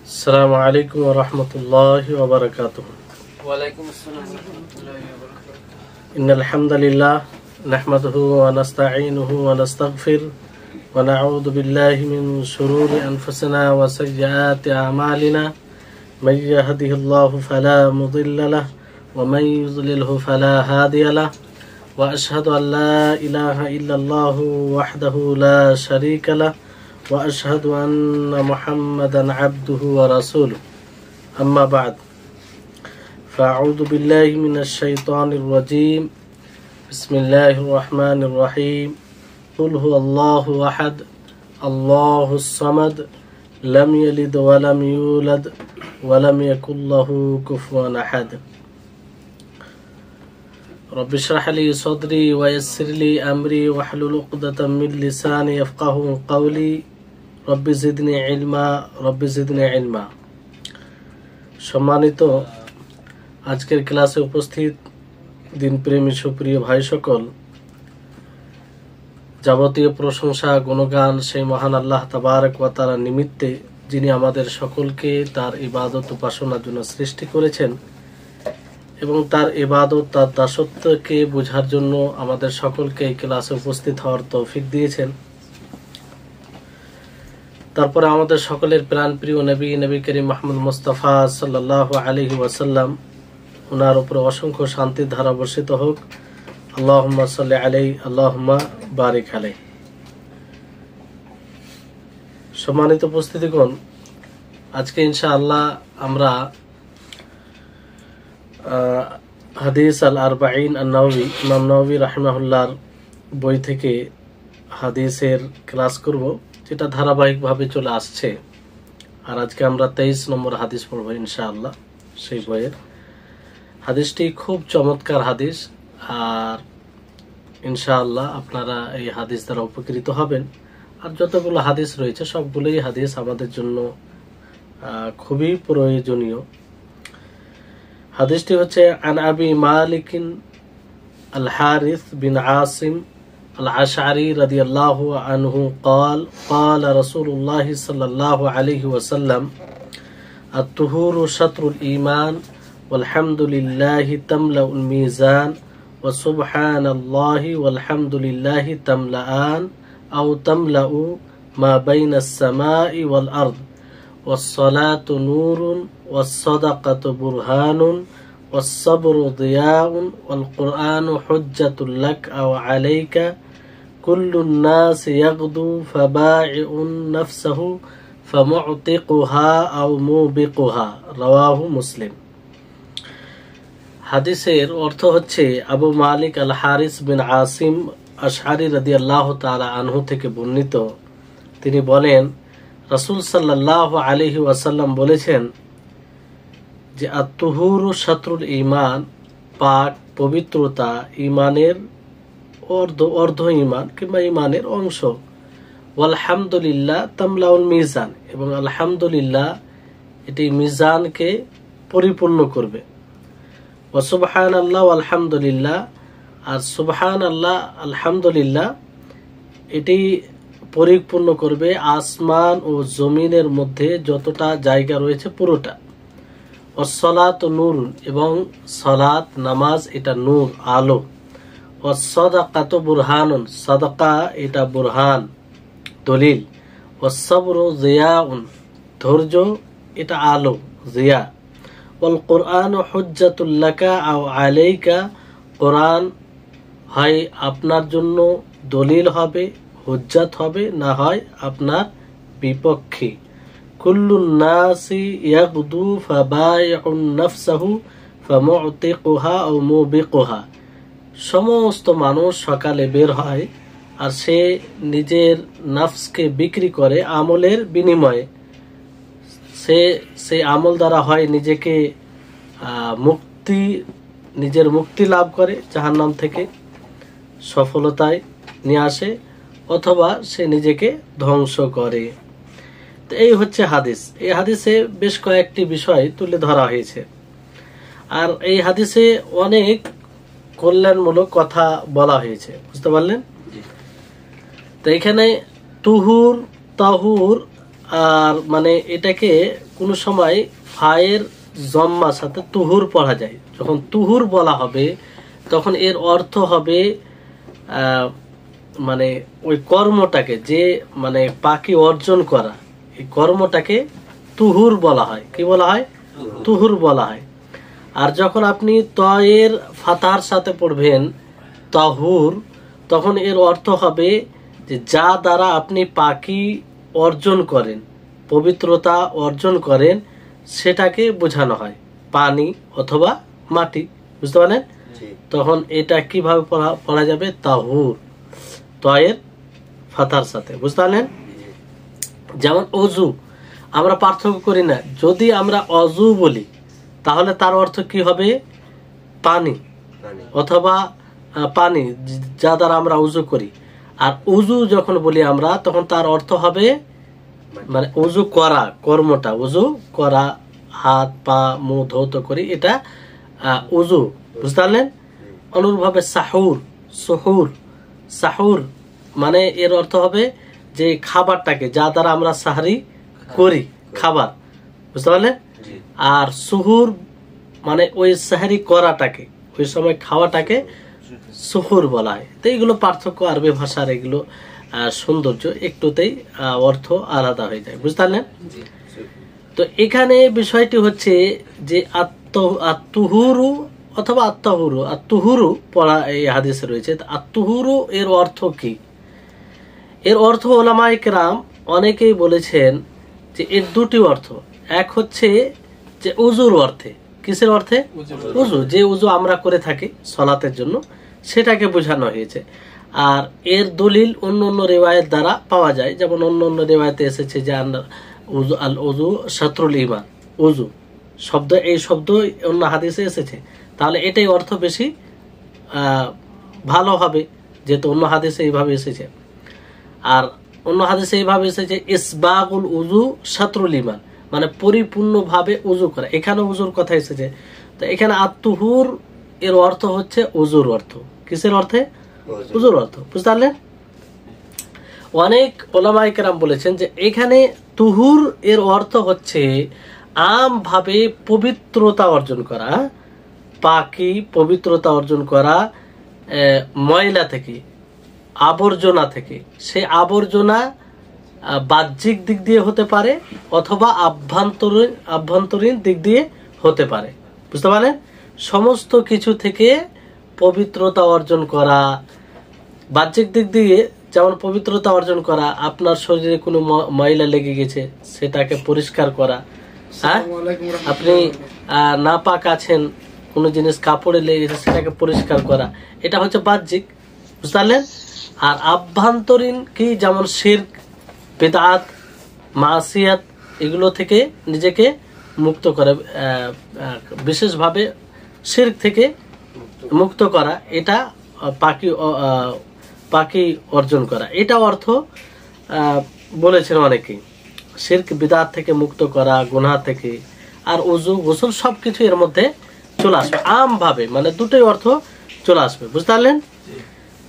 আসসালামু আলাইকুম ওয়া রাহমাতুল্লাহি ওয়া বারাকাতুহু। ওয়া আলাইকুম আসসালাম ওয়া রাহমাতুল্লাহি ওয়া বারাকাতুহু। ইন্নাল হামদালিল্লাহ নাহমাদুহু ওয়া নাস্তাঈনুহু ওয়া নাস্তাগফির ওয়া নাউযু বিল্লাহি মিন শুরুরি আনফুসিনা ওয়া সাইয়্যাতি আ'মালিনা মান ইয়াহদিহিল্লাহু ফালা মুদিল্লা লাহু ওয়া মান ইউদ্লিলহু ফালা হাদিয়া লাহু ওয়া আশহাদু আন লা ইলাহা ইল্লাল্লাহু ওয়াহদাহু লা শারীকা লাহু ওয়া আশহাদু আন্না মুহাম্মাদান আবদুহু ওয়া রাসূলুহু আম্মা বা'দ فأعوذ بالله من الشيطان الرجيم بسم الله الرحمن الرحيم قل هو الله أحد الله الصمد لم يلد ولم يولد ولم يكن له كفوا أحد رب اشرح لي صدري ويسر لي أمري واحلل عقدة من لساني يفقهوا قولي رب زدني علما رب زدني علما সম্মানিত আজকের ক্লাসে উপস্থিত দিনপ্রেমী সুপ্রিয় ভাই সকল, যাবতীয় প্রশংসা গুণগান সেই মহান আল্লাহ তাবারক ওয়া তাআলা নিমিত্তে, যিনি আমাদের সকলকে তার ইবাদত উপাসনার জন্য সৃষ্টি করেছেন এবং তার ইবাদত তার দাসত্বকে বোঝার জন্য আমাদের সকলকে এই ক্লাসে উপস্থিত হওয়ার তৌফিক দিয়েছেন। তারপরে আমাদের সকলের প্রাণপ্রিয় নবী করিম মুহাম্মদ মুস্তাফা সাল্লাল্লাহু আলাইহি ওয়াসাল্লাম, ওনার উপরে অসংখ্য শান্তির ধারা বর্ষিত হোক। আল্লাহুম্মা সাল্লি আলাইহি আল্লাহুম্মা বারিক আলাইহি। সম্মানিত উপস্থিতিগণ, আজকে ইনশাআল্লাহ আমরা হাদিস আল আরবাঈন আন-নাওয়ী, ইমাম নাওয়ী রাহিমাহুল্লাহর বই থেকে হাদিসের ক্লাস করব, যেটা ধারাবাহিকভাবে চলে আসছে। আর আজকে আমরা 23 নম্বর হাদিস পড়ব ইনশাআল্লাহ সেই বইয়ের। হাদিসটি খুব চমৎকার হাদিস, আর ইনশাআল্লাহ আপনারা এই হাদিস দ্বারা উপকৃত হবেন। আর যতগুলো হাদিস রয়েছে সবগুলোই হাদিস আমাদের জন্য খুবই প্রয়োজনীয়। হাদিসটি হচ্ছে আন আবি মালিক আল হারিস বিন আসিম আল আশআরি রাদিয়াল্লাহু আনহু قال قال رسول الله صلى الله عليه وسلم الطهور شطر الإيمان والحمد لله تملأ الميزان وسبحان الله والحمد لله تملأان أو تملأ ما بين السماء والأرض والصلاة نور والصدقة برهان والصبر ضياء والقرآن حجة لك أو عليك كل الناس يغدو فبائع نفسه فمعتقها أو موبقها رواه مسلم। হাদিসের অর্থ হচ্ছে, আবু মালিক আল হারিস বিন আসিম আশআরি রাদিয়াল্লাহু তাআলা আনহু থেকে বর্ণিত, তিনি বলেন রাসূল সাল্লাল্লাহু আলাইহি ওয়াসাল্লাম বলেছেন যে আত-তুহুরু শাতরুল ঈমান, পাক পবিত্রতা ঈমানের অর্ধ ঈমান কিংবা ঈমানের অংশ। ওয়াল হামদুলিল্লাহ তামলাউল মিজান, এবং আলহামদুলিল্লাহ এটি মিজানকে পরিপূর্ণ করবে। ওয়া সুবহানাল্লাহ আলহামদুলিল্লাহ, আর সুবহানাল্লাহ আলহামদুলিল্লাহ এটি পরিপূর্ণ করবে আসমান ও জমিনের মধ্যে যতটা জায়গা রয়েছে পুরোটা। ওয়াসসালাত নূর, এবং সালাত নামাজ এটা নূর আলো। ওয়াসসাদাকাত বুরহানুন, সাদাকা এটা বুরহান দলিল। ওয়াসসাবরু জিয়াউন, ধৈর্য এটা আলো জিয়া। ওয়াল কুরআনু হুজ্জাতুল লাকা আও আলাইকা, কোরআন হয় আপনার জন্য দলিল হবে, হুজ্জাত হবে, না হয় আপনার বিপক্ষে। কুল্লুন নাসি ইয়াগদু ফাবাইউন নাফসাহু ফামুতিকুহা আও মুবিকুহা, সমস্ত মানুষ সকালে বের হয় আর সে নিজের নফসকে বিক্রি করে আমলের বিনিময়ে। সে আমল দ্বারা হয় নিজেকে নিজের মুক্তি লাভ করে জাহান্নাম থেকে, সফলতায় নিয়ে আসে, অথবা সে নিজেকে ধ্বংস করে। তো এই হচ্ছে হাদিস। এই হাদিসে বেশ কয়েকটি বিষয় তুলে ধরা হয়েছে, আর এই হাদিসে অনেক কল্যাণমূলক কথা বলা হয়েছে, বুঝতে পারলেন? তো এখানে তুহুর তাহুর আর মানে এটাকে কোনো সময় ফায়ের জম্মার সাথে তুহুর পড়া যায়। যখন তুহুর বলা হবে তখন এর অর্থ হবে মানে ওই কর্মটাকে, যে মানে পাকি অর্জন করা, এই কর্মটাকে তুহুর বলা হয়। কি বলা হয়? তুহুর বলা হয়। আর যখন আপনি তয়ের ফাতার সাথে পড়বেন তাহুর, তখন এর অর্থ হবে যে যা দ্বারা আপনি পাকি অর্জন করেন, পবিত্রতা অর্জন করেন, সেটাকে বোঝানো হয়, পানি অথবা মাটি। বুঝতে পারলেন? তখন এটা কিভাবে পড়া যাবে? তাহুর, তয়ের ফাতার সাথে। বুঝতে পারলেন? যেমন অজু, আমরা পার্থক্য করি না। যদি আমরা অজু বলি তাহলে তার অর্থ কি হবে? পানি অথবা পানি যা দ্বারা আমরা উজু করি। আর উজু যখন বলি আমরা, তখন তার অর্থ হবে মানে উজু করা, কর্মটা উজু করা, হাত পা মুখ ধৌত করি, এটা উজু। বুঝতে পারলেন? অনুরূপভাবে সাহুর, সুহুর, সাহুর মানে এর অর্থ হবে যে খাবারটাকে, যা দ্বারা আমরা সাহারি করি, খাবার। বুঝতে পারলেন? আর সুহুর মানে ওই সাহারি করাটাকে, ওই সময় খাওয়াটাকে সুহুর বলা হয়। তো এইগুলো পার্থক্য আরবি ভাষার, এগুলো সৌন্দর্য, একটুতেই অর্থ আলাদা হয়ে যায়। বুঝতে পারলেন? তো এখানে বিষয়টি হচ্ছে যে আত্তুহুরু অথবা আত্তাহুরু, আত্তুহুরু পড়া এই হাদিসে রয়েছে। আত্তুহুরু এর অর্থ কি? এর অর্থ ওলামায়ে কেরাম অনেকেই বলেছেন যে এর দুটি অর্থ। এক হচ্ছে যে উজুর অর্থে। কিসের অর্থে? উজু, যে উজু আমরা করে থাকি সলাতের জন্য, সেটাকে বোঝানো হয়েছে। আর এর দলিল অন্য অন্য রিওয়ায়েত দ্বারা পাওয়া যায়। যেমন অন্য অন্য রিওয়ায়েতে এসেছে যে উজু আল উজু শাতরুল ঈমান, উজু শব্দ, এই শব্দ অন্য হাদিসে এসেছে। তাহলে এটাই অর্থ বেশি ভালো হবে, যেহেতু অন্য হাদিসে এইভাবে এসেছে। আর অন্য হাদিসে এইভাবে এসেছে ইসবাগুল উজু শাতরুল ঈমান, মানে পরিপূর্ণভাবে উজু করা। এখানে উজুর কথা এসেছে। তো এখানে আত্তুহুর এর অর্থ হচ্ছে উজুর অর্থ। কিসের অর্থে? উজুর অর্থ। বুঝতে পারলেন? অনেক ওলামায়ে কেরাম বলেছেন যে এখানে তুহুর এর অর্থ হচ্ছে আমভাবে পবিত্রতা অর্জন করা, পাকি পবিত্রতা অর্জন করা, ময়লা থেকে, আবর্জনা থেকে। সে আবর্জনা বাহ্যিক দিক দিয়ে হতে পারে অথবা আভ্যন্তরীণ দিক দিয়ে হতে পারে। বুঝতে পারলেন? সমস্ত কিছু থেকে পবিত্রতা অর্জন করা। বাহ্যিক দিক দিয়ে যেমন পবিত্রতা অর্জন করা, আপনার শরীরে কোনো ময়লা লেগে গেছে সেটাকে পরিষ্কার করা। হ্যাঁ, আপনি নাপাক আছেন, কোনো জিনিস কাপড়ে লেগে গেছে সেটাকে পরিষ্কার করা, এটা হচ্ছে বাহ্যিক। বুঝতে পারলেন? আর আভ্যন্তরীণ কি? যেমন শিরক, বিদআত, মাসিয়াত, এগুলো থেকে নিজেকে মুক্ত করে, বিশেষভাবে শিরক থেকে মুক্ত করা, এটা পাকি অর্জন করা। এটা অর্থ বলেছেন অনেকেই। শিরক বিদআত থেকে মুক্ত করা, গুনাহ থেকে। আর উজু, গোসল সবকিছু এর মধ্যে চলে আসবে আমভাবে, মানে দুটোই অর্থ চলে আসবে। বুঝতে পারলেন?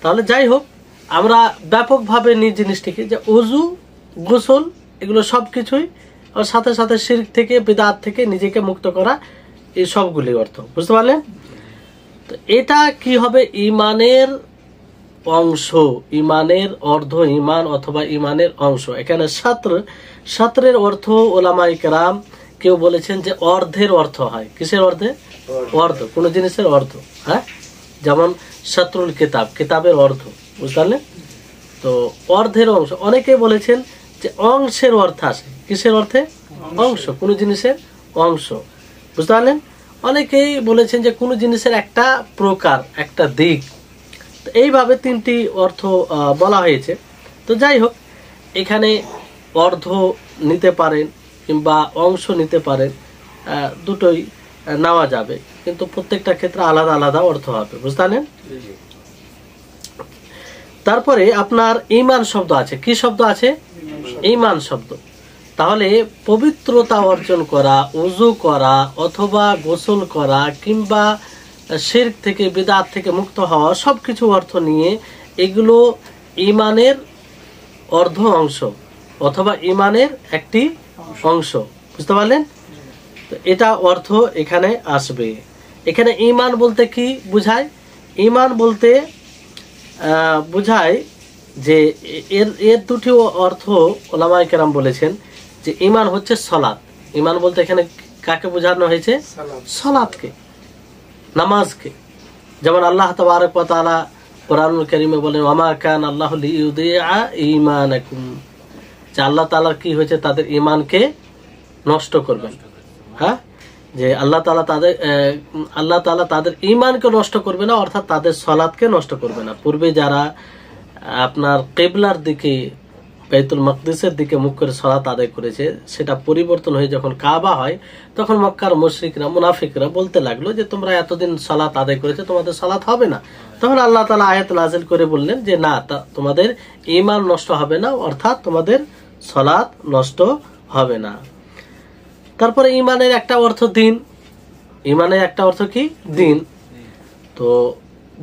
তাহলে যাই হোক, আমরা ব্যাপকভাবে নিই জিনিসটিকে, যে উজু, গোসল এগুলো সবকিছুই, আর সাথে সাথে শিরক থেকে, বিদআত থেকে নিজেকে মুক্ত করা, এই সবগুলি অর্থ। বুঝতে পারলেন? তো এটা কি হবে? ইমানের অংশ, ইমানের অর্ধ ইমান অথবা ইমানের অংশ। এখানে সাতরের অর্থ ওলামায়ে কেরাম কেউ বলেছেন যে অর্ধের অর্থ হয়। কিসের অর্ধে? অর্ধ, কোন জিনিসের অর্ধ। হ্যাঁ, যেমন শাতরুল কিতাব, কিতাবের অর্ধ। বুঝতে পারলেন? তো অর্ধের অংশ। অনেকে বলেছেন যে অংশের অর্থ আসে। কিসের অর্থে? অংশ, কোন জিনিসের অংশ। বুঝতে পারলেন? অনেকেই বলেছেন যে কোন জিনিসের একটা প্রকার, একটা দিক। এইভাবে তিনটি অর্থ বলা হয়েছে। তো যাই হোক, এখানে অর্ধ নিতে পারেন কিংবা অংশ নিতে পারেন, দুটোই নেওয়া যাবে, কিন্তু প্রত্যেকটা ক্ষেত্রে আলাদা আলাদা অর্থ হবে। বুঝতে পারলেন? তারপরে আপনার ঈমান শব্দ আছে। কি শব্দ আছে? ঈমান শব্দ। তাহলে পবিত্রতা অর্জন করা, ওযু করা অথবা গোসল করা কিংবা শিরক থেকে, বিদআত থেকে মুক্ত হওয়া, সবকিছু অর্থ নিয়ে এগুলো ঈমানের অর্ধ অংশ অথবা ঈমানের একটি অংশ। বুঝতে পারলেন? তো এটা অর্থ এখানে আসবে। এখানে ঈমান বলতে কি বুঝায়? ঈমান বলতে বুঝায় যে এর দুটি অর্থ ওলামায়ে কেরাম বলেছেন যে ঈমান হচ্ছে সালাত। ঈমান বলতে এখানে কাকে বোঝানো হয়েছে? সালাতকে, নামাজকে। যেমন আল্লাহ তাবারক ওয়া তাআলা কোরআনুল কারীমে বলেন ওয়ামা কানা আল্লাহু লিইউদিআ ঈমানাকুম, যে আল্লাহ তাআলা কি হয়েছে তাদের ঈমানকে নষ্ট করবেন। হ্যাঁ, যে আল্লাহ তাআলা তাদের ঈমানকে নষ্ট করবে না, অর্থাৎ তাদের সালাতকে নষ্ট করবে না। পূর্বে যারা আপনার কিবলার দিকে, বাইতুল মাকদিসের দিকে মুখ করে সালাত আদায় করেছে, সেটা পরিবর্তন হয়ে যখন কাবা হয় তখন মক্কার মুশরিকরা, মুনাফিকরা বলতে লাগলো যে তোমরা এতদিন সালাত আদায় করেছো, তোমাদের সালাত হবে না। তখন আল্লাহ তাআলা আয়াত নাযিল করে বললেন যে না, তোমাদের ঈমান নষ্ট হবে না, অর্থাৎ তোমাদের সালাত নষ্ট হবে না। তারপরে ঈমানের একটা অর্থ দিন। ঈমানের একটা অর্থ কি? দিন। তো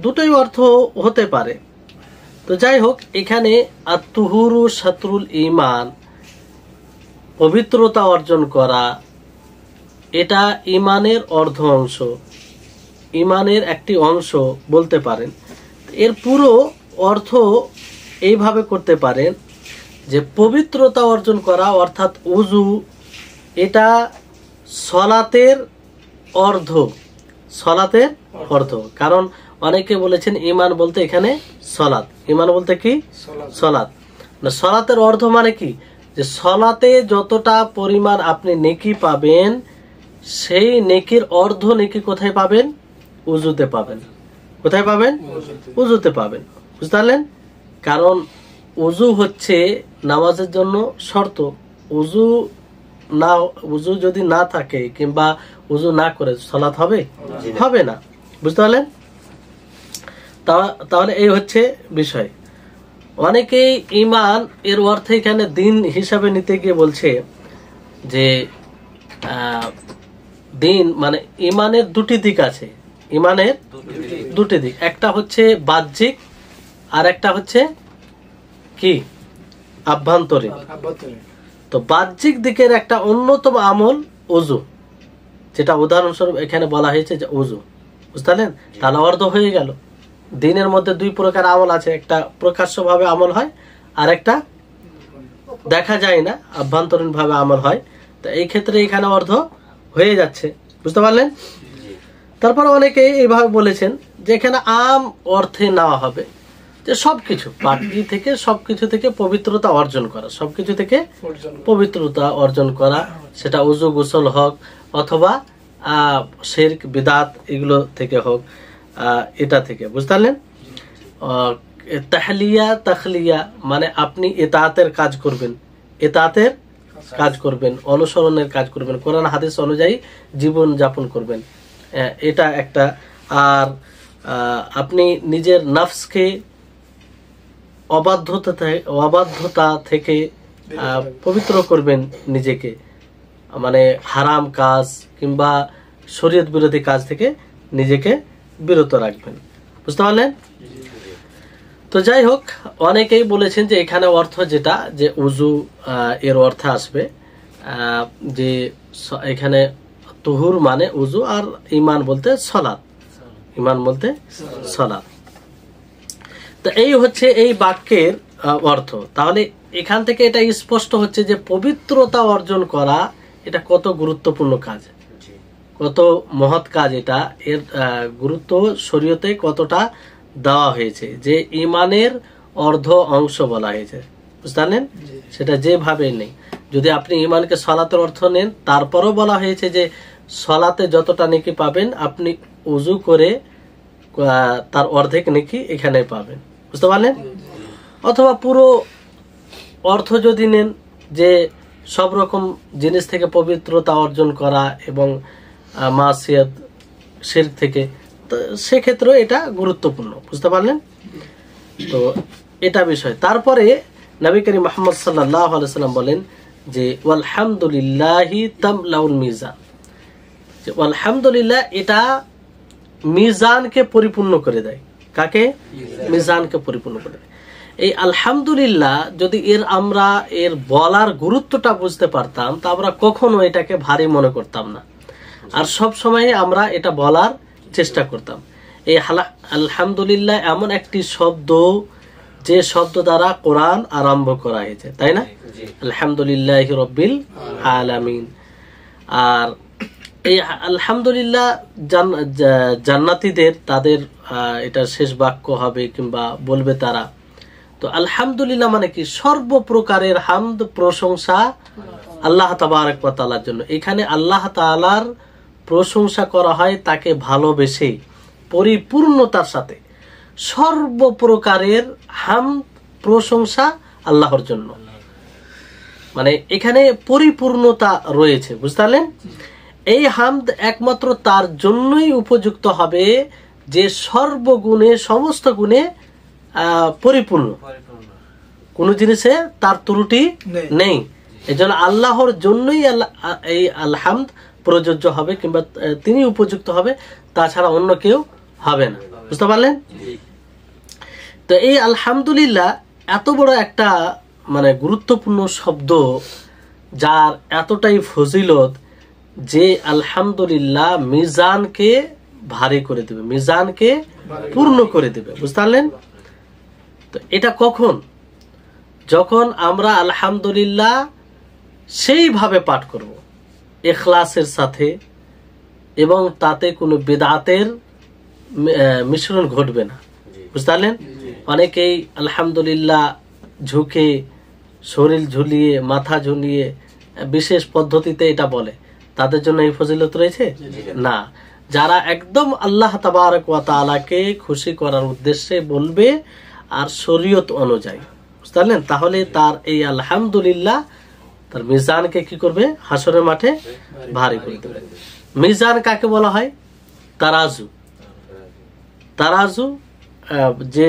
দুটোই অর্থ হতে পারে। তো যাই হোক, এখানে আত-তুহুরু শাতরুল ঈমান, পবিত্রতা অর্জন করা, এটা ঈমানের অর্ধ অংশ, ঈমানের একটি অংশ বলতে পারেন। এর পুরো অর্থ এইভাবে করতে পারেন যে পবিত্রতা অর্জন করা, অর্থাৎ ওযু, এটা সলাতের অর্ধ, সলাতের অর্ধ। কারণ অনেকে বলেছেন ঈমান বলতে এখানে সলাত, ঈমান বলতে কি? সলাত। না, সলাতের অর্ধ মানে কি? যে সলাতে যতটা পরিমাণ আপনি নেকি পাবেন, সেই নেকির অর্ধ নেকি কোথায় পাবেন? উযুতে পাবেন। কোথায় পাবেন? উযুতে পাবেন। বুঝতে পারলেন? কারণ উযু হচ্ছে নামাজের জন্য শর্ত। উযু যদি না থাকে কিংবা উযু না করে সালাত হবে? হবে না। বুঝতে পারলেন? তাহলে এই হচ্ছে বিষয়। অনেকেই ঈমান এর অর্থ এখানে দিন হিসাবে নিতে গিয়ে বলছে যে দিন মানে ঈমানের দুটি দিক আছে। ঈমানের দুটি দিক, একটা হচ্ছে বাহ্যিক আর একটা হচ্ছে কি? আভ্যন্তরীণ। তো বাহ্যিক দিকের একটা অন্যতম আমল ওযু, যেটা উদাহরণস্বরূপ এখানে বলা হয়েছে যে ওযু। বুঝতে পারলেন? তাহলে অর্ধ হয়ে গেল। দিনের মধ্যে দুই প্রকার আমল আছে, একটা প্রকাশ্যভাবে আমল হয় আর একটা দেখা যায় না, আভ্যন্তরীণ ভাবে আমল হয়। তো এই ক্ষেত্রে এখানে অর্ধ হয়ে যাচ্ছে। বুঝতে পারলেন? তারপর অনেকে এইভাবে বলেছেন যে এখানে আম অর্থে নেওয়া হবে যে সবকিছু, বাকি থেকে সবকিছু থেকে পবিত্রতা অর্জন করা, সবকিছু থেকে পবিত্রতা অর্জন করা, সেটা ওযু গোসল হোক অথবা শিরক বিদআত এগুলো থেকে হোক, এটা থেকে। বুঝতে পারলেন? তাহলিয়া তাখলিয়া মানে আপনি ইতাআতের কাজ করবেন, ইতাআতের কাজ করবেন, অনুসরণের কাজ করবেন, কোরআন হাদিস অনুযায়ী জীবন যাপন করবেন, এটা একটা। আর আপনি নিজের নফসকে অবাধ্যতা থেকে পবিত্র করবেন নিজেকে, মানে হারাম কাজ কিংবা শরীয়ত বিরোধী কাজ থেকে নিজেকে বিরত রাখবেন। বুঝতে পারলেন? তো যাই হোক, অনেকেই বলেছেন যে এখানে অর্থ যেটা, যে উযু এর অর্থে আসবে, যে এখানে তুহুর মানে উযু আর ঈমান বলতে সালাত, ঈমান বলতে সালাত। তো এই হচ্ছে এই বাক্যের অর্থ। তাহলে এখান থেকে এটা স্পষ্ট হচ্ছে যে পবিত্রতা অর্জন করা এটা কত গুরুত্বপূর্ণ কাজ, কত মহৎ কাজ। এটা এর গুরুত্ব শরীয়তে কতটা দেওয়া হয়েছে, যে ঈমানের অর্ধ অংশ বলা হয়েছে। বুঝতে পারলেন? সেটা যেভাবে নেই, যদি আপনি ঈমানকে সালাতের অর্থ নেন, তারপরও বলা হয়েছে যে সালাতে যতটা নেকি পাবেন আপনি উযু করে তার অর্ধেক নেকি এখানে পাবেন। বুঝতে পারলেন? অথবা পুরো অর্থ যদি নেন যে সব রকম জিনিস থেকে পবিত্রতা অর্জন করা এবং মাসিয়াত শিরক থেকে, তো সেক্ষেত্রেও এটা গুরুত্বপূর্ণ। বুঝতে পারলেন? তো এটা বিষয়। তারপরে নবী করিম মুহাম্মদ সাল্লাল্লাহু আলাইহি সাল্লাম বলেন যে আলহামদুলিল্লাহি তামলাউল মিজান, যে আলহামদুলিল্লাহ এটা মিজানকে পরিপূর্ণ করে দেয়। কাকে? মিজানকে পরিপূর্ণ করে দেয়। এই আলহামদুলিল্লাহ যদি আমরা এর বলার গুরুত্বটা বুঝতে পারতাম, তা আমরা কখনো এটাকে ভারী মনে করতাম না, আর সব সময় আমরা এটা বলার চেষ্টা করতাম। এই আলহামদুলিল্লাহ এমন একটি শব্দ, যে শব্দ দ্বারা কোরআন আরম্ভ করা হয়েছে, তাই না? আলহামদুলিল্লাহ রব্বিল আলামিন। আর এই আলহামদুলিল্লাহ জান্নাতীদের তাদের এটা শেষ বাক্য হবে কিংবা বলবে তারা। তো আলহামদুলিল্লাহ মানে কি? সর্বপ্রকারের হামদ, প্রশংসা আল্লাহ তাবারক ওয়া তাআলার জন্য। এখানে আল্লাহ তাআলার প্রশংসা করা হয় তাকে ভালোবেসে, পরিপূর্ণতার সাথে। সর্বপ্রকারের হামদ, প্রশংসা আল্লাহর জন্য, মানে এখানে পরিপূর্ণতা রয়েছে, বুঝতে পারলেন? এই হামদ একমাত্র তার জন্যই উপযুক্ত হবে যে সর্বগুণে, সমস্ত গুণে পরিপূর্ণ, কোন জিনিসে তার ত্রুটি নেই। এই জন্য আল্লাহর জন্যই এই আলহামদ প্রযোজ্য হবে, কিংবা তিনি উপযুক্ত হবে, তাছাড়া অন্য কেউ হবে না, বুঝতে পারলেন? তো এই আলহামদুলিল্লাহ এত বড় একটা মানে গুরুত্বপূর্ণ শব্দ, যার এতটাই ফজিলত, যে আলহামদুলিল্লাহ মিজানকে ভারী করে দেবে, মিজানকে পূর্ণ করে দেবে, বুঝতে পারলেন? তো এটা কখন? যখন আমরা আলহামদুলিল্লাহ সেইভাবে পাঠ করব, ইখলাসের সাথে, এবং তাতে কোনো বিদআতের মিশ্রণ ঘটবে না, বুঝতে পারলেন? অনেকেই আলহামদুলিল্লাহ ঝুঁকে, শরীর ঝুলিয়ে, মাথা ঝুলিয়ে বিশেষ পদ্ধতিতে এটা বলে, তাদের জন্য এই ফজিলত রয়েছে না। যারা একদম আল্লাহ তাবারক ওয়া তাআলাকে খুশি করার উদ্দেশ্যে বলবে আর শরীয়ত অনুযায়ী, বুঝতে পারলেন, তাহলে তার এই আলহামদুলিল্লাহ তার মিজানকে কি করবে? হাসরের মাঠে ভারী করে দেবে। মিজান কাকে বলা হয়? তারাজু। তারাজু যে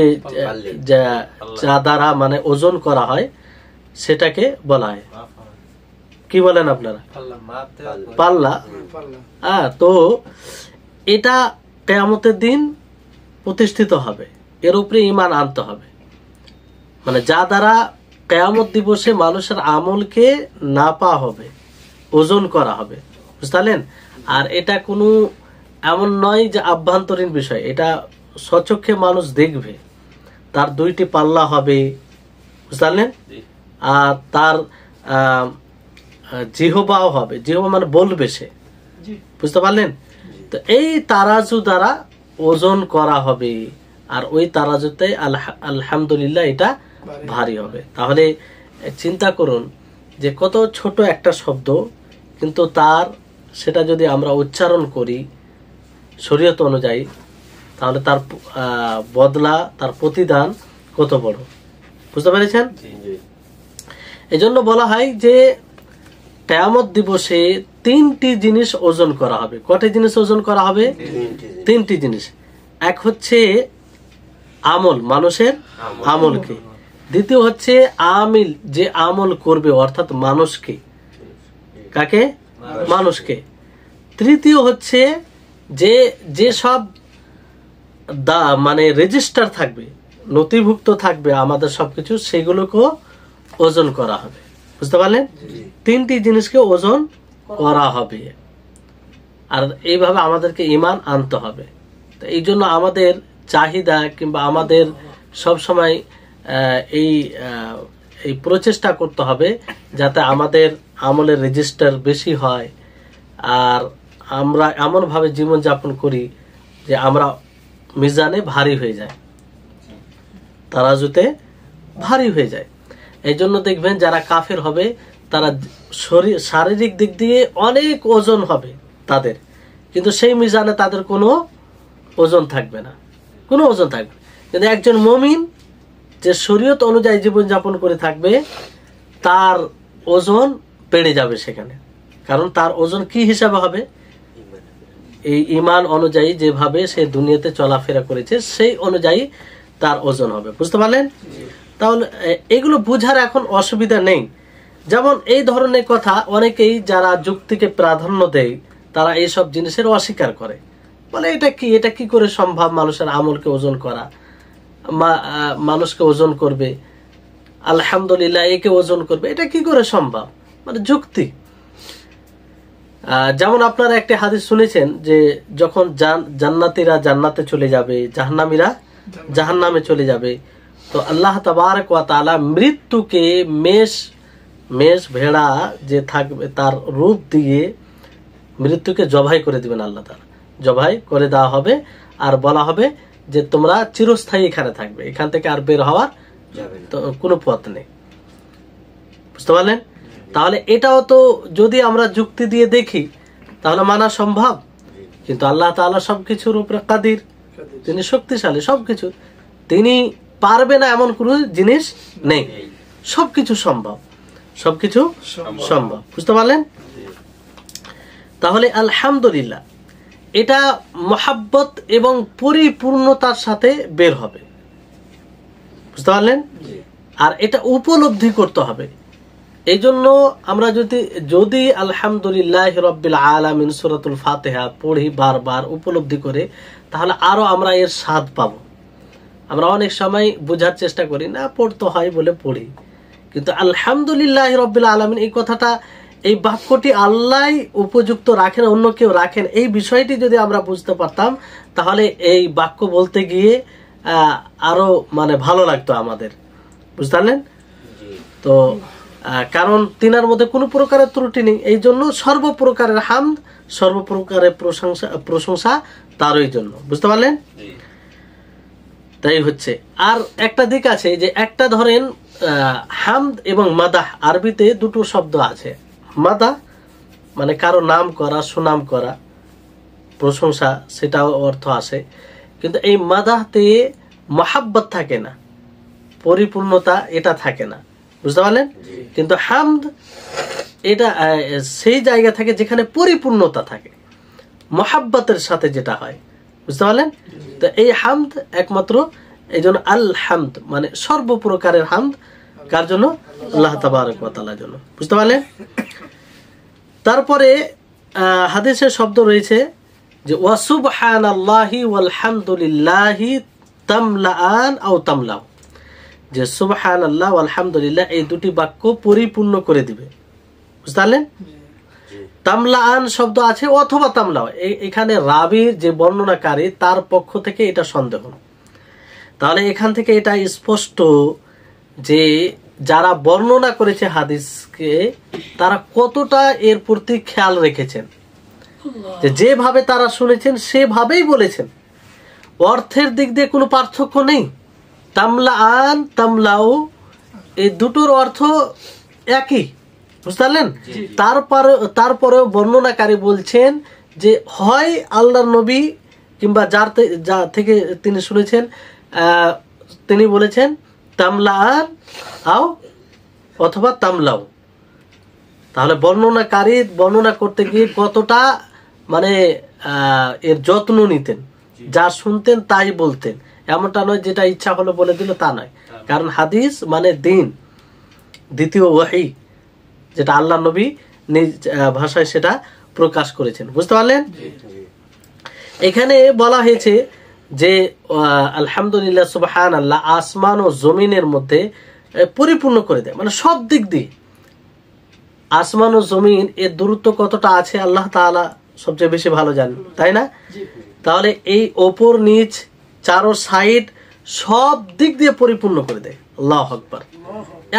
যা দ্বারা মানে ওজন করা হয়, সেটাকে বলা হয়, কি বলেন আপনারা? পাল্লা। তো এটা কিয়ামতের দিন প্রতিষ্ঠিত হবে, এর উপরে ঈমান আনতে হবে। মানে যা দ্বারা কিয়ামত দিবসে মানুষের আমলকে নাপা হবে, ওজন করা হবে, বুঝতে পারলেন? আর এটা কোনো এমন নয় যে আভ্যন্তরীণ বিষয়, এটা স্বচক্ষে মানুষ দেখবে। তার দুইটি পাল্লা হবে, বুঝতে পারলেন? আর তার জিহবাও হবে, জিহবা মানে বলবে সে, বুঝতে পারলেন? তো এই তারাজু দ্বারা ওজন করা হবে, আর ওই তারাজুতে আলহামদুলিল্লাহ এটা ভারী হবে। তাহলে চিন্তা করুন যে কত ছোট একটা শব্দ, কিন্তু তার সেটা যদি আমরা উচ্চারণ করি শরীয়ত অনুযায়ী, তাহলে তার বদলা, তার প্রতিদান কত বড়, বুঝতে পেরেছেন? এই জন্য বলা হয় যে কিয়ামত দিবসে তিনটি জিনিস ওজন করা হবে। কয়টি জিনিস ওজন করা হবে? তিনটি জিনিস। এক হচ্ছে আমল, মানুষের আমলকে। দ্বিতীয় হচ্ছে আমিল, যে আমল করবে, অর্থাৎ মানুষকে। কাকে? মানুষকে। তৃতীয় হচ্ছে যে সব মানে রেজিস্টার থাকবে, নথিভুক্ত থাকবে আমাদের সবকিছু, সেগুলোকে ওজন করা হবে, বুঝতে পারলেন? তিনটি জিনিসকে ওজন করা হবে, আর এইভাবে আমাদেরকে ঈমান আনতে হবে। তো এই জন্য আমাদের চাহিদা, কিংবা আমাদের সব সময় এই প্রচেষ্টা করতে হবে যাতে আমাদের আমলের রেজিস্টার বেশি হয়, আর আমরা এমনভাবে জীবনযাপন করি যে আমরা মিজানে ভারী হয়ে যায়, তারাজুতে ভারী হয়ে যায়। এই জন্য দেখবেন যারা কাফের হবে, তারা শারীরিক দিক দিয়ে অনেক ওজন হবে তাদের, কিন্তু সেই মিজানে তাদের কোনো ওজন থাকবে না, কোনো ওজন থাকবে। কিন্তু একজন মুমিন যে শরীয়ত অনুযায়ী জীবনযাপন করে থাকবে, তার ওজন বেড়ে যাবে সেখানে। কারণ তার ওজন কি হিসাবে হবে? এই ঈমান অনুযায়ী, যেভাবে সে দুনিয়াতে চলাফেরা করেছে সেই অনুযায়ী তার ওজন হবে, বুঝতে পারলেন? তাহলে এগুলো বোঝার এখন অসুবিধা নেই। যেমন এই ধরনের কথা অনেকেই যারা যুক্তিকে প্রাধান্য দেয়, তারা এইসব জিনিসের অস্বীকার করে, বলে এটা কি করে সম্ভব মানুষের আমলকে ওজন করা? মানুষকে ওজন করবে, আলহামদুলিল্লাহ একে ওজন করবে, এটা কি করে সম্ভব? মানে যুক্তি। যেমন আপনারা একটি হাদিস শুনেছেন যে যখন জান্নাতীরা জান্নাতে চলে যাবে, জাহান্নামীরা জাহান্নামে চলে যাবে, তো আল্লাহ তাবারক ওয়া তাআলা মৃত্যুকে মেষ ভেড়া যে থাকবে তার রূপ দিয়ে মৃত্যুকে জবাই করে দিবেন। আল্লাহ তাআলা জবাই করে দেওয়া হবে আর বলা হবে যে তোমরা চিরস্থায়ী এখানে থাকবে, এখান থেকে আর বের হওয়ার কোনো পথ নেই। বুঝতে পারলেন? তাহলে এটাও তো যদি আমরা যুক্তি দিয়ে দেখি তাহলে মানা সম্ভব, কিন্তু আল্লাহ তাআলা সবকিছুর উপরে কাদির, তিনি শক্তিশালী, সবকিছু তিনি পারবে না এমন কোন জিনিস নেই, সবকিছু সম্ভব, সবকিছু সম্ভব। বুঝতে পারলেন? তাহলে আলহামদুলিল্লাহ এটা মহাব্বত এবং পরিপূর্ণতার সাথে বের হবে। বুঝতে পারলেন? আর এটা উপলব্ধি করতে হবে। এই জন্য আমরা যদি আলহামদুলিল্লাহ রাব্বিল আলামিন সূরাতুল ফাতিহা পড়ি বারবার উপলব্ধি করে, তাহলে আরো আমরা এর স্বাদ পাবো। আমরা অনেক সময় বোঝার চেষ্টা করি না, পড়তে হয় বলে পড়ি, কিন্তু আলহামদুলিল্লাহ রাব্বিল আলামিন এই কথাটা, এই বাক্যটি আল্লাহ উপযুক্ত রাখেন, অন্য কেউ রাখেন, এই বিষয়টি যদি আমরা বুঝতে পারতাম তাহলে এই বাক্য বলতে গিয়ে আরো মানে ভালো লাগতো আমাদের। বুঝতে পারলেন তো? কারণ তিনার মধ্যে কোনো প্রকারের ত্রুটি নেই, এই জন্য সর্বপ্রকারের হামদ, সর্বপ্রকারের প্রশংসা তারই জন্য। বুঝতে পারলেন? তাই হচ্ছে। আর একটা দিক আছে যে একটা ধরেন হামদ এবং মাদাহ, আরবিতে দুটো শব্দ আছে। মাদাহ মানে কারো নাম করা, সুনাম করা, প্রশংসা, সেটাও অর্থ আসে, কিন্তু এই মাদাহতে মহাব্বত থাকে না, পরিপূর্ণতা এটা থাকে না। বুঝতে পারলেন? কিন্তু হামদ এটা সেই জায়গা থাকে যেখানে পরিপূর্ণতা থাকে, মহাব্বতের সাথে যেটা হয়। বুঝতে পারলেন? তো এই হামদ একমাত্র, এই জন্য আল হামদ মানে সর্বপ্রকারের হামদ কার জন্য? আল্লাহ তাবারক ওয়া তাআলার জন্য। বুঝতে পারলেন? তারপরে হাদিসের শব্দ রয়েছে যে ওয়া সুবহানাল্লাহি ওয়াল হামদুলিল্লাহি তামলাআন আও তামলাউ, যে সুবহানাল্লাহ ওয়াল হামদুলিল্লাহ এই দুটি বাক্য পরিপূর্ণ করে দিবে। বুঝতে পারলেন? তামলাআন শব্দ আছে অথবা তামলাও, এখানে রাবীর যে বর্ণনাকারী তার পক্ষ থেকে এটা সন্দেহ। তাহলে এখান থেকে এটা স্পষ্ট যে যারা বর্ণনা করেছে হাদিসকে তারা কতটা এর প্রতি খেয়াল রেখেছেন, যেভাবে তারা শুনেছেন সেভাবেই বলেছেন, অর্থের দিক দিয়ে কোনো পার্থক্য নেই। তামলাআন তামলাউ এই দুটোর অর্থ একই। বুঝতে পারলেন? তারপরেও বর্ণনাকারী বলছেন যে হয় আল্লাহর নবী কিংবা যা থেকে তিনি শুনেছেন তিনি বলেছেন তামলাআন আও অথবা তামলাউ। তাহলে বর্ণনাকারী বর্ণনা করতে গিয়ে কতটা মানে এর যত্ন নিতেন, যা শুনতেন তাই বলতেন, এমনটা নয় যেটা ইচ্ছা হলো বলে দিল, তা নয়। কারণ হাদিস মানে দিন, দ্বিতীয় ওয়াহি, যেটা আল্লাহ নবী নিজ ভাষায় সেটা প্রকাশ করেছেন। বুঝতে পারলেন? এখানে বলা হয়েছে যে আলহামদুলিল্লাহ সুবহানাল্লাহ আসমান ও জমিনের মধ্যে পরিপূর্ণ করে দেয়, মানে সব দিক দিয়ে। আসমান ও জমিন এর দূরত্ব কতটা আছে আল্লাহ তাআলা সবচেয়ে বেশি ভালো জানেন, তাই না? তাহলে এই ওপর নিচ চারো সাইড সব দিক দিয়ে পরিপূর্ণ করে দেয়। আল্লাহু আকবার,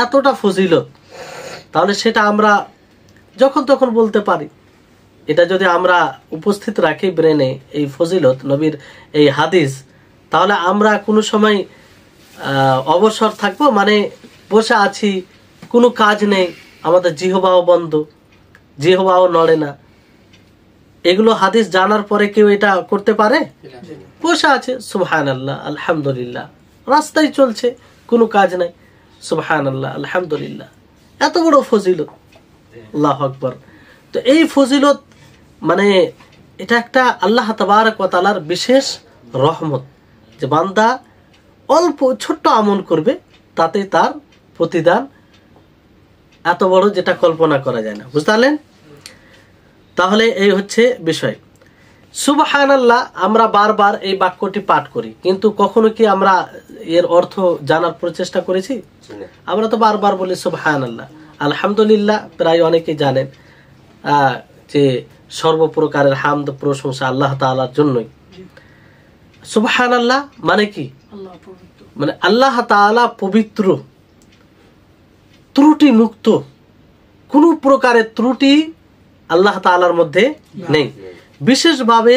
এতটা ফজিলত। তাহলে সেটা আমরা যখন তখন বলতে পারি। এটা যদি আমরা উপস্থিত রাখি ব্রেনে এই ফজিলত নবীর এই হাদিস, তাহলে আমরা কোনো সময় অবসর থাকবো, মানে বসে আছি, কোনো কাজ নেই, আমাদের জিহবাও বন্ধ, জিহবাও নড়ে না, এগুলো হাদিস জানার পরে কেউ এটা করতে পারে? বসে আছে সুবহানাল্লাহ আলহামদুলিল্লাহ, রাস্তায় চলছে, কোনো কাজ নাই, সুবহানাল্লাহ আলহামদুলিল্লাহ, এত বড় ফজিলত। আল্লাহু আকবার। তো এই ফজিলত মানে এটা একটা আল্লাহ তাবারক ওয়া তাআলার বিশেষ রহমত, যে বান্দা অল্প ছোট্ট আমল করবে তাতে তার প্রতিদান এত বড় যেটা কল্পনা করা যায় না। বুঝতে পারলেন? তাহলে এই হচ্ছে বিষয়। সুবহানাল্লাহ আমরা বারবার এই বাক্যটি পাঠ করি, কিন্তু কখনো কি আমরা এর অর্থ জানার প্রচেষ্টা করেছি? আমরা তো বারবার বলি সুবহানাল্লাহ। আলহামদুলিল্লাহ প্রায় অনেকেই জানেন যে সর্বপ্রকারের হামদ প্রশংসা আল্লাহ তাআলার জন্যই। সুবহানাল্লাহ মানে কি? মানে আল্লাহ তাআলা পবিত্র, ত্রুটি মুক্ত, কোনো প্রকারের ত্রুটি আল্লাহ তাআলার মধ্যে নেই। বিশেষভাবে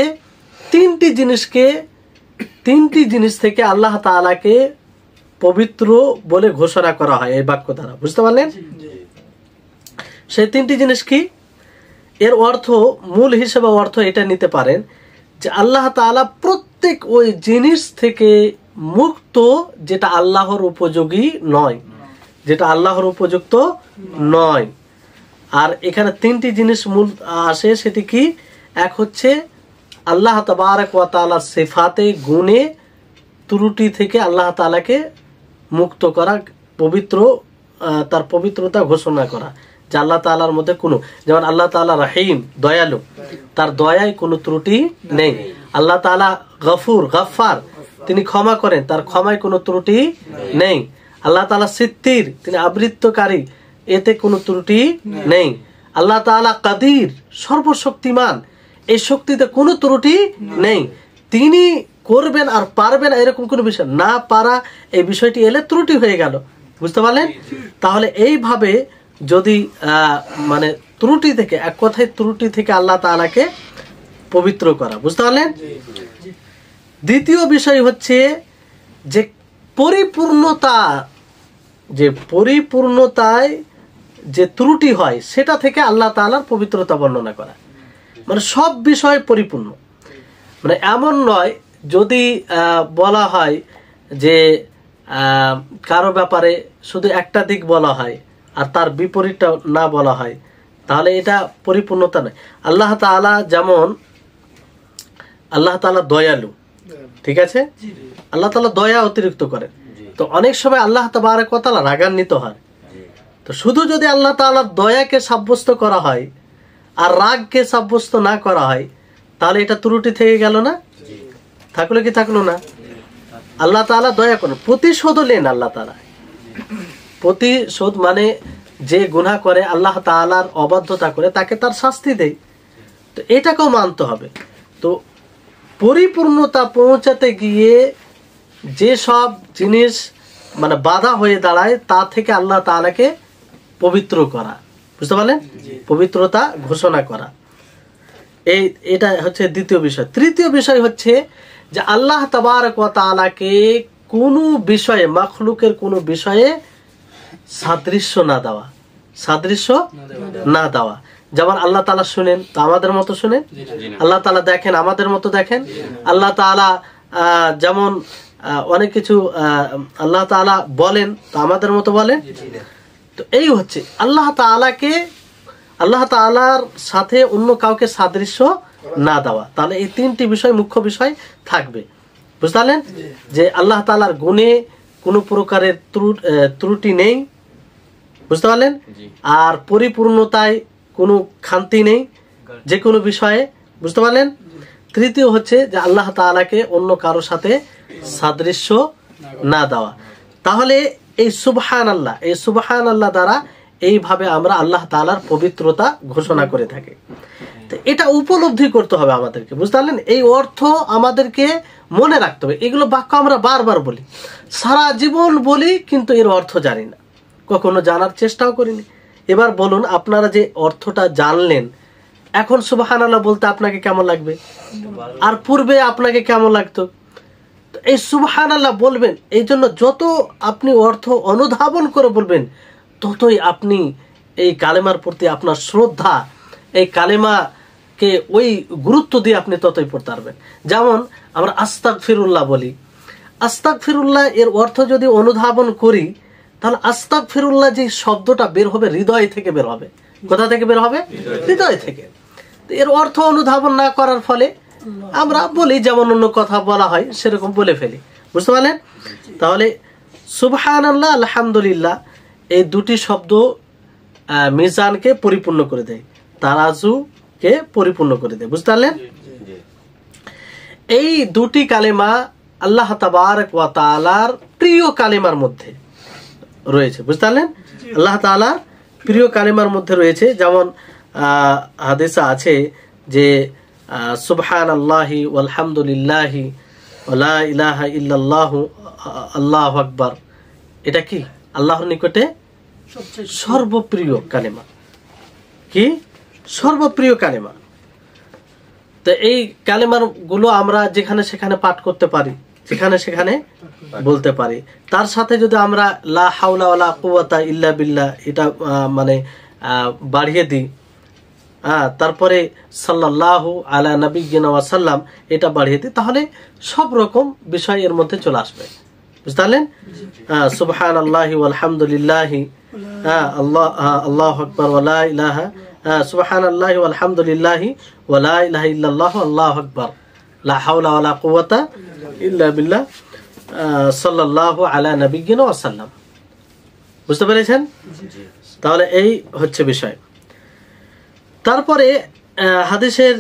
তিনটি জিনিস থেকে আল্লাহ তাআলাকে পবিত্র বলে ঘোষণা করা হয় এই বাক্য দ্বারা। বুঝতে পারলেন? সেই তিনটি জিনিস কি? এর অর্থ, মূল হিসেবে অর্থ এটা নিতে পারেন যে আল্লাহ তাআলা প্রত্যেক ওই জিনিস থেকে মুক্ত যেটা আল্লাহর উপযোগী নয়, যেটা আল্লাহর উপযুক্ত নয়। আর এখানে তিনটি জিনিস মূল আসে, সেটি কি? এক হচ্ছে আল্লাহ তাবারক ওয়া তাআলার সিফাতে, গুণে ত্রুটি থেকে আল্লাহ তাআলাকে মুক্ত করা, পবিত্র, তার পবিত্রতা ঘোষণা করা যে আল্লাহ তাআলার মধ্যে কোনো, যেমন আল্লাহ তাআলা রহিম, দয়ালু, তার দয়ায় কোনো ত্রুটি নেই। আল্লাহ তাআলা গফুর, গফফার, তিনি ক্ষমা করেন, তার ক্ষমায় কোনো ত্রুটি নেই। আল্লাহ তাআলা সিত্তির, তিনি আবৃত্তকারী, এতে কোনো ত্রুটি নেই। আল্লাহ তাআলা কাদির, সর্বশক্তিমান, এই শক্তিতে কোনো ত্রুটি নেই। তিনি করবেন আর পারবেন এরকম কোনো বিষয় না, পারা এই বিষয়টি এলে ত্রুটি হয়ে গেল। বুঝতে পারলেন? তাহলে এইভাবে যদি মানে ত্রুটি থেকে, এক কথায় ত্রুটি থেকে আল্লাহ তাআলাকে পবিত্র করা। বুঝতে পারলেন? দ্বিতীয় বিষয় হচ্ছে যে পরিপূর্ণতায় যে ত্রুটি হয় সেটা থেকে আল্লাহ তাআলার পবিত্রতা বর্ণনা করা। মানে সব বিষয় পরিপূর্ণ, মানে এমন নয় যদি বলা হয় যে কারো ব্যাপারে শুধু একটা দিক বলা হয় আর তার বিপরীতটা না বলা হয়, তাহলে এটা পরিপূর্ণতা নয়। আল্লাহ তাআলা যেমন, আল্লাহ তাআলা দয়ালু, ঠিক আছে, আল্লাহ তাআলা দয়া অতিরিক্ত করেন। তো অনেক সময় আল্লাহ তাবারক ওয়া তাআলা রাগান্বিত হয়। তো শুধু যদি আল্লাহ তাআলার দয়াকে সাব্যস্ত করা হয় আর রাগকে সাব্যস্ত না করা হয়, তাহলে এটা ত্রুটি থেকে গেল না? থাকলো কি থাকলো না? আল্লাহ তাআলা দয়া করেন, প্রতিশোধ নেন। আল্লাহ তাআলা প্রতিশোধ মানে যে গুনাহ করে, আল্লাহ তাআলার অবাধ্যতা করে, তাকে তার শাস্তি দেয়। তো এটাকেও মানতে হবে। তো পরিপূর্ণতা পৌঁছাতে গিয়ে যে সব জিনিস মানে বাধা হয়ে দাঁড়ায়, তা থেকে আল্লাহ তাআলাকে পবিত্র করা। বুঝতে পারলেন? পবিত্রতা ঘোষণা করা, এটা হচ্ছে দ্বিতীয় বিষয়। তৃতীয় বিষয় হচ্ছে যে আল্লাহ তাবারক ওয়া তাআলাকে কোনো বিষয়ে, মাখলুকের কোনো বিষয়ে সাদৃশ্য না দেওয়া, সাদৃশ্য না দেওয়া। যেমন আল্লাহ তাআলা শুনেন, তো আমাদের মতো শুনেন। আল্লাহ তাআলা দেখেন, আমাদের মতো দেখেন। আল্লাহ তাআলা যেমন অনেক কিছু আল্লাহ তাআলা বলেন, তো আমাদের মতো বলেন। তো এই হচ্ছে আল্লাহ তাআলাকে, আল্লাহ তাআলার সাথে অন্য কাউকে সাদৃশ্য না দেওয়া। তাহলে এই তিনটি বিষয় মুখ্য বিষয় থাকবে। বুঝতে পারলেন? যে আল্লাহ তাআলার গুণে কোনো প্রকারের ত্রুটি নেই। বুঝতে পারলেন? আর পরিপূর্ণতায় কোনো খান্তি নেই যে কোনো বিষয়ে। বুঝতে পারলেন? তৃতীয় হচ্ছে যে আল্লাহ তাআলাকে অন্য কারোর সাথে সাদৃশ্য না দেওয়া। তাহলে এই সুবহানাল্লাহ, এই সুবহানাল্লাহ দ্বারা এইভাবে আমরা আল্লাহ তাআলার পবিত্রতা ঘোষণা করে থাকি। তো এটা উপলব্ধি করতে হবে আমাদেরকে। বুঝতে পারলেন? এই অর্থ আমাদেরকে মনে রাখতে হবে। এগুলো বাক্য আমরা বারবার বলি, সারা জীবন বলি, কিন্তু এর অর্থ জানি না, কখনো জানার চেষ্টাও করিনি। এবার বলুন, আপনারা যে অর্থটা জানলেন, এখন সুবহানাল্লাহ বলতে আপনাকে কেমন লাগবে? আর পূর্বে আপনাকে কেমন লাগতো? এই সুবহানাল্লাহ বলবেন, এই জন্য যত আপনি অর্থ অনুধাবন করে বলবেন, ততই আপনি এই কালেমার প্রতি আপনার শ্রদ্ধা, এই কালেমাকে ওই গুরুত্ব দিয়ে আপনি ততই পড়তে পারবেন। যেমন আমরা আস্তাগফিরুল্লাহ বলি, আস্তাগফিরুল্লাহ এর অর্থ যদি অনুধাবন করি, তাহলে আস্তাগফিরুল্লাহ যে শব্দটা বের হবে, হৃদয় থেকে বের হবে। কোথা থেকে বের হবে? হৃদয় থেকে। এর অর্থ অনুধাবন না করার ফলে আমরা বলি, যেমন অন্য কথা বলা হয় সেরকম বলে ফেলি। বুঝতে পারলেন? তাহলে সুবহানাল্লাহ, আলহামদুলিল্লাহ এই দুটি শব্দ মিজানকে পরিপূর্ণ করে দেয়, তারাজুকে পরিপূর্ণ করে দেয়। বুঝতে পারলেন? এই দুটি কালেমা আল্লাহ তাবারক ওয়া তাআলার প্রিয় কালেমার মধ্যে রয়েছে, বুঝতে পারলেন? আল্লাহ তাআলার প্রিয় কালেমার মধ্যে রয়েছে। যেমন হাদিসে আছে যে সুবহানাল্লাহি ওয়ালহামদুলিল্লাহি ওয়া লা ইলাহা ইল্লাল্লাহু আল্লাহু আকবার। এটা কি আল্লাহর নিকটে সর্বপ্রিয় কালেমা। কি সর্বপ্রিয় কালেমা। তো এই কালেমার গুলো আমরা যেখানে সেখানে পাঠ করতে পারি, যেখানে সেখানে বলতে পারি। তার সাথে যদি আমরা লা হাওলা ওয়ালা কুওয়াতা ইল্লা বিল্লাহ এটা মানে বাড়িয়ে দিই, তারপরে সাল্লাল্লাহু আলা নাবিয়্যিনা ওয়া সাল্লাম এটা বাড়িয়ে দিই, তাহলে সব রকম বিষয় এর মধ্যে চলে আসবে, বুঝতে পারলেন? সুবহানাল্লাহি ওয়ালহামদুলিল্লাহি আল্লাহু আকবার ওয়া লা ইলাহা সুবহানাল্লাহি ওয়ালহামদুলিল্লাহি ওয়া লা ইলাহা ইল্লাল্লাহু আল্লাহু আকবার লা হাওলা ওয়ালা কুওয়াতা ইল্লা বিল্লাহ সাল্লাল্লাহু আলা নাবিয়্যিনা ওয়া সাল্লাম। বুঝতে পেরেছেন? তাহলে এই হচ্ছে বিষয়। তারপরে হাদিসের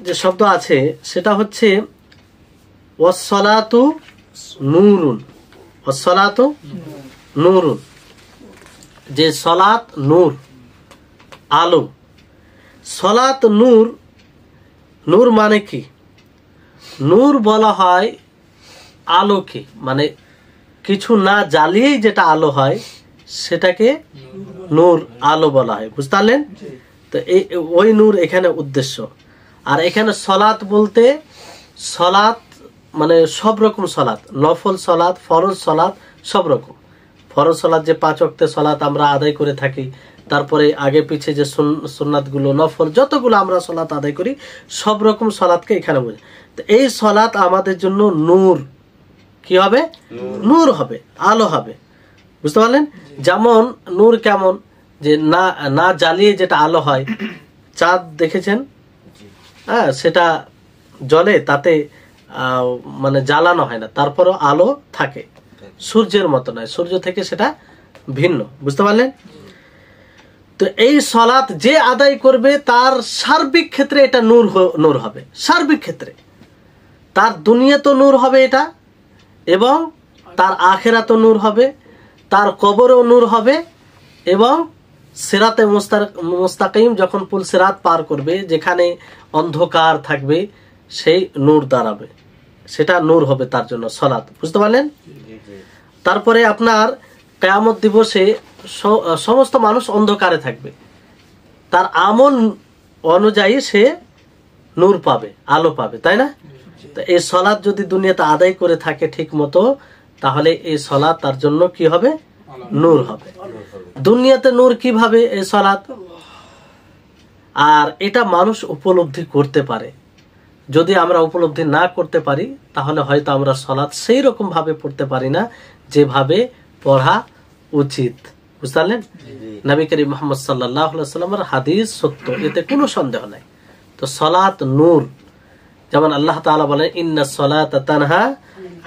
যে শব্দ আছে সেটা হচ্ছে ওয়াসসালাতু নূরুন। ওয়াসসালাতু নূরুন, যে সালাত নূর, আলো। সালাত নূর, নূর মানে কি? নূর বলা হয় আলোকে, মানে কিছু না জ্বালিয়েই যেটা আলো হয় সেটাকে নূর, আলো বলা হয়, বুঝতে পারলেন? তো এই ওই নূর এখানে উদ্দেশ্য। আর এখানে সলাত বলতে সলাত মানে সব রকম সলাত, নফল সলাত, ফরজ সলাত, সব রকম। ফরজ সলাত যে 5 ওয়াক্তের সলাত আমরা আদায় করে থাকি, তারপরে আগে পিছে যে সুন্নাতগুলো, নফল যতগুলো আমরা সলাত আদায় করি, সব রকম সলাতকে এখানে বোঝায়। তো এই সলাত আমাদের জন্য নূর, কি হবে? নূর হবে, আলো হবে, বুঝতে পারলেন? যেমন নূর কেমন, যে না জ্বালিয়ে যেটা আলো হয়, চাঁদ দেখেছেন? সেটা জলে, তাতে মানে জ্বালানো হয় না, তারপরও আলো থাকে, সূর্যের মতো নয়, সূর্য থেকে সেটা ভিন্ন, বুঝতে পারলেন? তো এই সালাত যে আদায় করবে তার সার্বিক ক্ষেত্রে এটা নূর হবে, সার্বিক ক্ষেত্রে তার দুনিয়াতেও নূর হবে এটা, এবং তার আখিরাতেও নূর হবে, তার কবরেও নূর হবে, এবং সিরাতে মুস্তাকিম যখন পুল সিরাত পার করবে, যেখানে অন্ধকার থাকবে, সেই নূর দাঁড়াবে, সেটা নূর হবে তার জন্য সালাত, বুঝতে পারলেন? তারপরে আপনার কিয়ামত দিবসে সমস্ত মানুষ অন্ধকারে থাকবে, তার আমল অনুযায়ী সে নূর পাবে, আলো পাবে, তাই না? তো এই সালাত যদি দুনিয়াতে আদায় করে থাকে ঠিক মতো, তাহলে এই সালাত তার জন্য কি হবে? নূর হবে। দুনিয়াতে নূর কিভাবে? এই সালাত। আর এটা মানুষ উপলব্ধি করতে পারে। যদি আমরা উপলব্ধি না করতে পারি, তাহলে হয়তো আমরা সালাত সেই রকম ভাবে পড়তে পারি না যেভাবে পড়া উচিত, বুঝতে পারলেন? নবী করিম মুহাম্মদ সাল্লাল্লাহু আলাইহি ওয়াসাল্লামের হাদিস সত্য, এতে কোনো সন্দেহ নাই। তো সালাত নূর, যেমন আল্লাহ তাআলা বলেন ইন্নাস সালাতা তানহা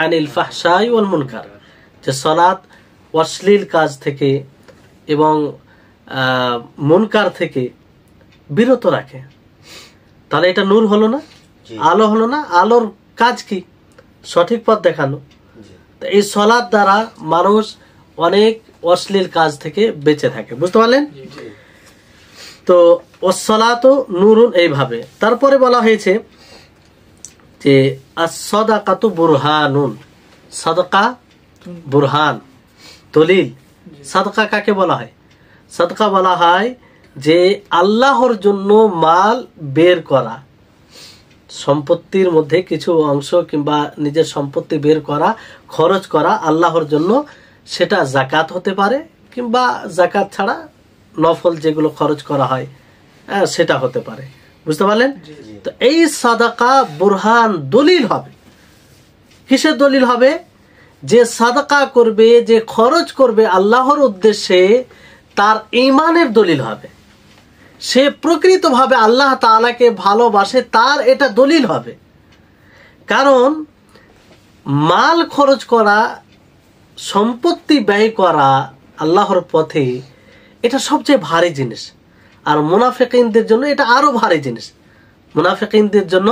আনিল ফাহশাই ওয়াল মুনকার, যে সালাত অশ্লীল কাজ থেকে এবং মুনকার থেকে বিরত রাখে। তাহলে এটা নূর হলো না, আলো হলো না? আলোর কাজ কি? সঠিক পথ দেখানো। তো এই সালাত দ্বারা মানুষ অনেক অশ্লীল কাজ থেকে বেঁচে থাকে, বুঝতে পারলেন? তো ওয়াসসালাতু নূরুন এইভাবে। তারপরে বলা হয়েছে যে আস-সাদাকাতু বুরহানুন, সাদকা বুরহান, দলিল। সাদকা কাকে বলা হয়? সাদকা বলা হয় যে আল্লাহর জন্য মাল বের করা, সম্পত্তির মধ্যে কিছু অংশ কিংবা নিজের সম্পত্তি বের করা, খরচ করা আল্লাহর জন্য। সেটা যাকাত হতে পারে, কিংবা যাকাত ছাড়া নফল যেগুলো খরচ করা হয় সেটা হতে পারে, বুঝতে পারলেন? তো এই সাদাকা বুরহান, দলিল হবে। কিসের দলিল হবে? যে সাদাকা করবে, যে খরচ করবে আল্লাহর উদ্দেশ্যে, তার ঈমানের দলিল হবে। সে প্রকৃতভাবে আল্লাহ তাআলাকে ভালোবাসে, তার এটা দলিল হবে। কারণ মাল খরচ করা, সম্পত্তি ব্যয় করা আল্লাহর পথে, এটা সবচেয়ে ভারী জিনিস। আর মুনাফিকিনদের জন্য এটা আরো ভারী জিনিস। মুনাফিকিনদের জন্য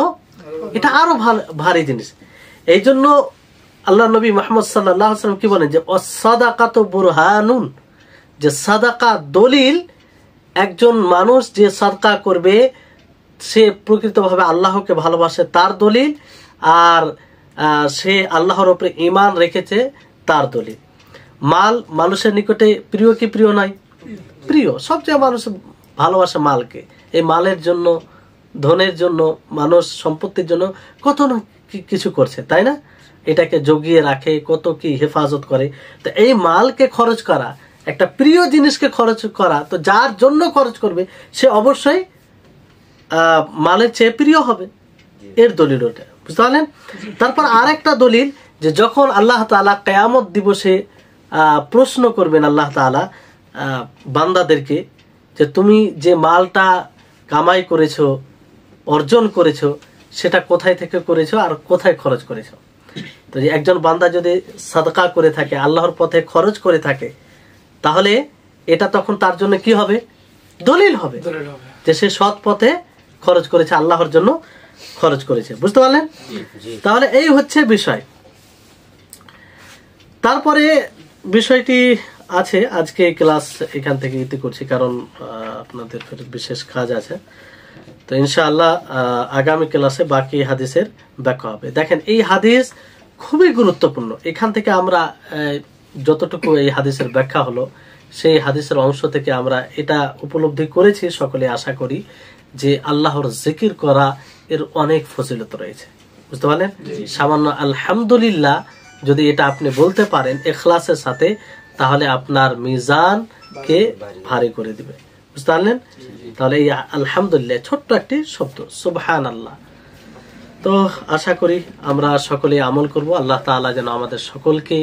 এটা আরো ভারী জিনিস। এই জন্য আল্লাহ নবী মুহাম্মদ সাল্লাল্লাহু আলাইহি ওয়াসাল্লাম কি বলেন যে as-সাদাকাতু বুরহানুন, যে সাদাকা দলিল। একজন মানুষ যে সাদকা করবে সে প্রকৃতভাবে আল্লাহকে ভালোবাসে তার দলিল, আর সে আল্লাহর উপরে ঈমান রেখেছে তার দলিল। মাল মানুষের নিকটে প্রিয় কি প্রিয় নয়? প্রিয়। সবচেয়ে মানুষ ভালোবাসে মালকে। এই মালের জন্য, ধনের জন্য, মানুষ সম্পত্তির জন্য কত না কিছু করছে, তাই না? এটাকে জগিয়ে রাখে, কত কি হেফাজত করে। তো এই মালকে খরচ করা, একটা প্রিয় জিনিসকে খরচ করা, তো যার জন্য খরচ করবে সে অবশ্যই মালের চেয়ে প্রিয় হবে। এর দলিল ওটা, বুঝতে পারলেন? তারপর আর একটা দলিল, যে যখন আল্লাহ তাআলা কিয়ামত দিবসে প্রশ্ন করবেন আল্লাহ তাআলা বান্দাদেরকে, যে তুমি যে মালটা কামাই করেছো, অর্জন করেছো, সেটা কোথায় থেকে করেছো আর কোথায় খরচ করেছো। তো একজন বান্দা যদি সাদকা করে থাকে, আল্লাহর পথে খরচ করে থাকে, তাহলে এটা তখন তার জন্য কি হবে? দলিল হবে যে সে সৎ পথে খরচ করেছে, আল্লাহর জন্য খরচ করেছে। বুঝতে পারলেন? তাহলে এই হচ্ছে বিষয়। তারপরে বিষয়টি আছে, আজকে ক্লাস এখান থেকে ইতি করছি, কারণ আপনাদের বিশেষ কাজ আছে। তো ইনশাআল্লাহ আগামী ক্লাসে বাকি হাদিসের ব্যাখ্যা হবে। দেখেন, এই হাদিস খুবই গুরুত্বপূর্ণ। এখান থেকে আমরা যতটুকু এই হাদিসের ব্যাখ্যা হলো, সেই হাদিসের অংশ থেকে আমরা এটা উপলব্ধি করেছি, সকলে আশা করি, যে আল্লাহর জিকির করা এর অনেক ফজিলত রয়েছে। বুঝতে পারলেন? সামান্য আলহামদুলিল্লাহ যদি এটা আপনি বলতে পারেন ইখলাসের সাথে, তাহলে আপনার মিজানকে ভারী করে দিবে। বুঝতে পারলেন? তাহলে এই আলহামদুলিল্লাহ ছোট্ট একটি শব্দ, সুবহানাল্লাহ। তো আশা করি আমরা সকলে আমল করব। আল্লাহ তাআলা যেন আমাদের সকলকে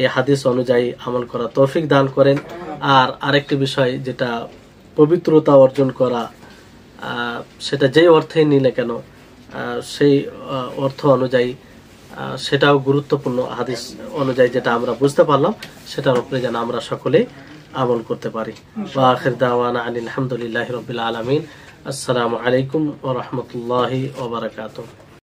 এই হাদিস অনুযায়ী আমল করা তৌফিক দান করেন। আর আরেকটি বিষয়, যেটা পবিত্রতা অর্জন করা, সেটা যেই অর্থেই নিলে কেন সেই অর্থ অনুযায়ী সেটাও গুরুত্বপূর্ণ। হাদিস অনুযায়ী যেটা আমরা বুঝতে পারলাম, সেটার উপরে যেন আমরা সকলে আমল করতে পারি। ওয়া আখির দাওয়ানা আলহামদুলিল্লাহি রাব্বিল আলামিন। আসসালামু আলাইকুম ওয়া রাহমাতুল্লাহি ওয়া বারাকাতুহু।